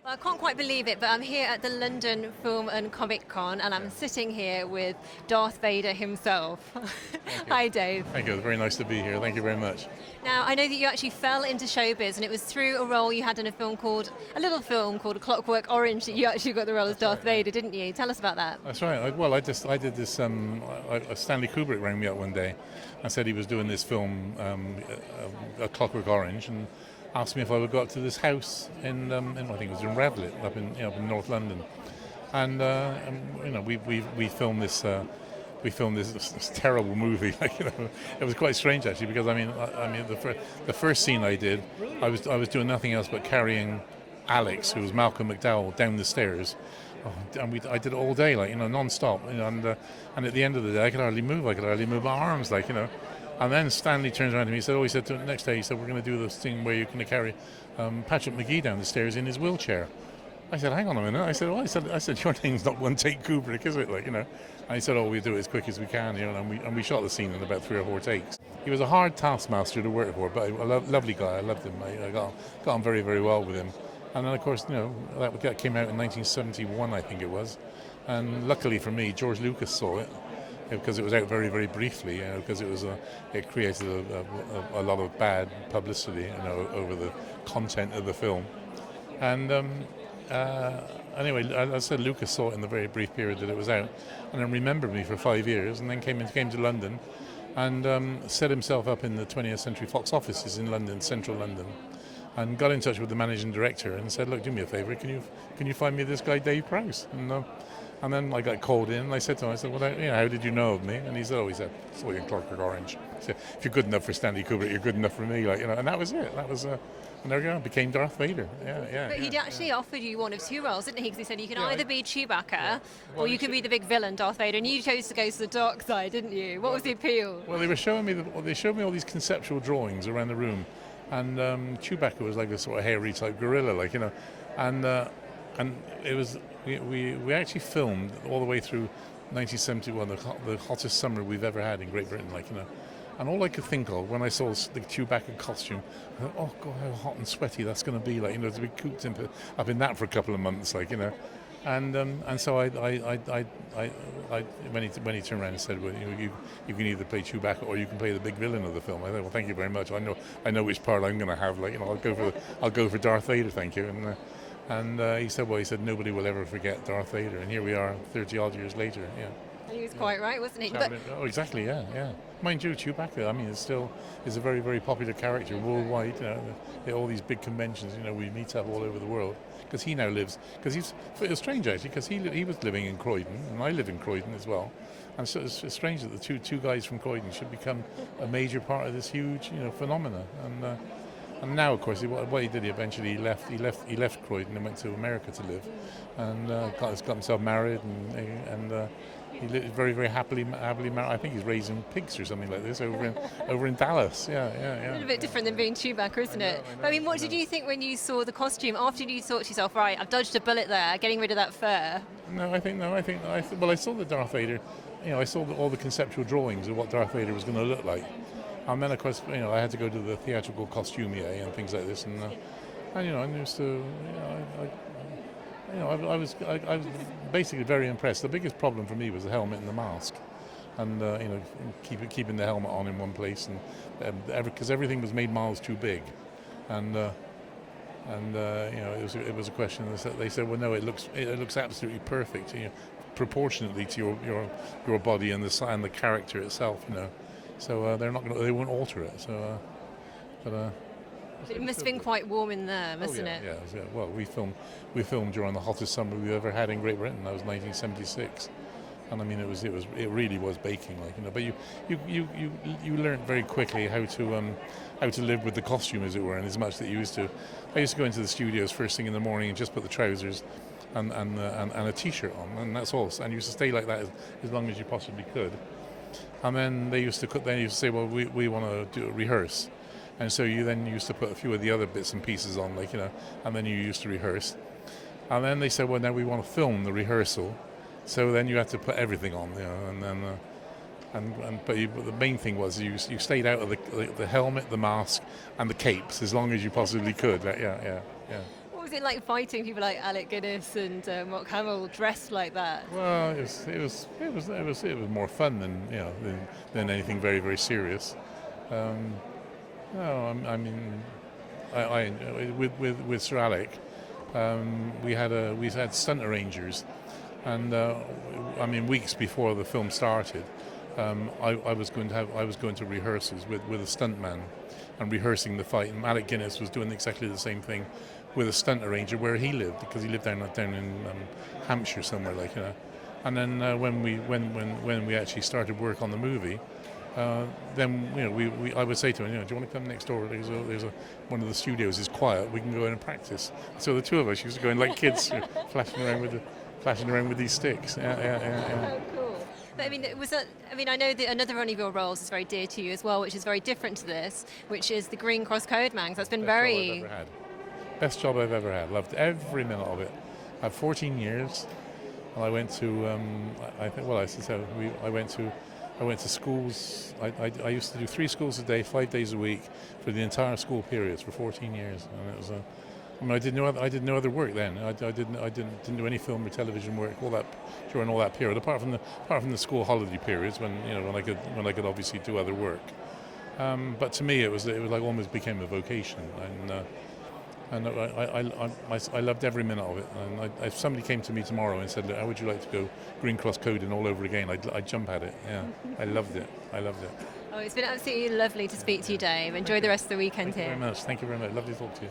Well, I can't quite believe it, but I'm here at the London Film and Comic Con, and I'm sitting here with Darth Vader himself. Hi, Dave. Thank you. It's very nice to be here. Thank you very much. Now, I know that you actually fell into showbiz, and it was through a role you had in a little film called A Clockwork Orange, that you actually got the role as Darth Vader, didn't you? Tell us about that. That's right. I did this. Stanley Kubrick rang me up one day and said he was doing this film, A Clockwork Orange, and asked me if I would go up to this house in I think it was in Revlet, up in North London, and we filmed this. We filmed this terrible movie. It was quite strange actually, because the first scene I did, I was doing nothing else but carrying Alex, who was Malcolm McDowell, down the stairs. And I did it all day, non-stop. And at the end of the day, I could hardly move. I could hardly move my arms, And then Stanley turns around to me. He said, the next day, we're going to do this thing where you're going to carry Patrick Magee down the stairs in his wheelchair. I said, hang on a minute. I said, your name's not One-take Kubrick, is it? And he said, we do it as quick as we can, and we shot the scene in about 3 or 4 takes. He was a hard taskmaster to work for, but a lovely guy. I loved him. I got on very, very well with him. And then, of course, that came out in 1971, I think it was. And luckily for me, George Lucas saw it, because it was out very, very briefly, because it created a lot of bad publicity, over the content of the film. And anyway, I said Lucas saw it in the very brief period that it was out, and then remembered me for 5 years, and then came to London, and set himself up in the 20th Century Fox offices in London, central London, and got in touch with the managing director and said, look, do me a favour, can you find me this guy David Prowse? And then I got called in, and I said to him, how did you know of me? And he said, I saw you in Clockwork Orange. He said, if you're good enough for Stanley Kubrick, you're good enough for me, and that was it. That was, and there we go, became Darth Vader. But he'd actually offered you one of 2 roles, didn't he? Because he said you can either be Chewbacca, or you can be the big villain, Darth Vader, and you chose to go to the dark side, didn't you? What was the appeal? Well, they showed me all these conceptual drawings around the room, and Chewbacca was like a sort of hairy type gorilla, and it was. We actually filmed all the way through 1971, the hottest summer we've ever had in Great Britain, And all I could think of when I saw the Chewbacca costume, I thought, oh God, how hot and sweaty that's going to be, to be cooped up in that for a couple of months, And so I when he turned around and said, well, you can either play Chewbacca or you can play the big villain of the film. I thought, well, thank you very much. I know which part I'm going to have. I'll go for Darth Vader, thank you. And he said nobody will ever forget Darth Vader, and here we are 30 odd years later. Yeah. And he was quite right, wasn't he? Oh, exactly. Yeah. Mind you, Chewbacca. It's a very, very popular character worldwide. All these big conventions. We meet up all over the world, because he now lives. Because it was strange actually, because he was living in Croydon, and I live in Croydon as well. And so it's strange that the two guys from Croydon should become a major part of this huge, phenomena. And now, of course, what he did, he left Croydon and went to America to live, and got himself married, and he lived very, very happily married. I think he's raising pigs or something like this over in Dallas. Yeah. A little bit different than being Chewbacca, isn't it? But what did you think when you saw the costume? After you thought to yourself, right, I've dodged a bullet there, getting rid of that fur. I saw the Darth Vader. I saw all the conceptual drawings of what Darth Vader was going to look like. And then, of course, I had to go to the theatrical costumier and things like this, I used to, I was basically very impressed. The biggest problem for me was the helmet and the mask, and keeping the helmet on in one place, and because everything was made miles too big, and it was a question. They said, well, no, it looks absolutely perfect, proportionately to your body and the character itself, So they won't alter it. So, it must have been quite warm in there, mustn't it? Yeah. Well, we filmed during the hottest summer we've ever had in Great Britain. That was 1976, and it really was baking, But you learned very quickly how to live with the costume, as it were, and as much that I used to go into the studios first thing in the morning and just put the trousers and a t-shirt on, and that's all. And you used to stay like that as long as you possibly could. And then they used to say, well, we want to do a rehearse. And so you then used to put a few of the other bits and pieces on, and then you used to rehearse. And then they said, well, now we want to film the rehearsal. So then you had to put everything on, and then, but the main thing was you stayed out of the helmet, the mask, and the capes as long as you possibly could. Yeah. What was it like fighting people like Alec Guinness and Hamill dressed like that? Well, it was more fun than anything very, very serious. No, I mean, I with Sir Alec, we had stunt arrangers, and I mean, weeks before the film started, I was going to rehearsals with a stuntman and rehearsing the fight, and Alec Guinness was doing exactly the same thing with a stunt arranger where he lived, because he lived down in Hampshire somewhere, like, you know. And then when we actually started work on the movie, then I would say to him, do you want to come next door? There's one of the studios is quiet. We can go in and practice. So the two of us used to go in like kids, flashing around with these sticks. Yeah. Oh, cool. But I know that another one of your roles is very dear to you as well, which is very different to this, which is the Green Cross Code Man. So that's been Best job I've ever had. Loved every minute of it. I had 14 years, and I went to I went to schools. I used to do 3 schools a day, 5 days a week, for the entire school periods for 14 years, and it was I did no other work then. I didn't do any film or television work during all that period, apart from the school holiday periods when I could obviously do other work. But to me, it was like almost became a vocation, and I loved every minute of it. And if somebody came to me tomorrow and said, "How would you like to go Green Cross coding all over again?" I'd jump at it. Yeah, I loved it. Oh, it's been absolutely lovely to speak to you, Dave. Enjoy the rest of the weekend here. Thank you very much. Lovely to talk to you.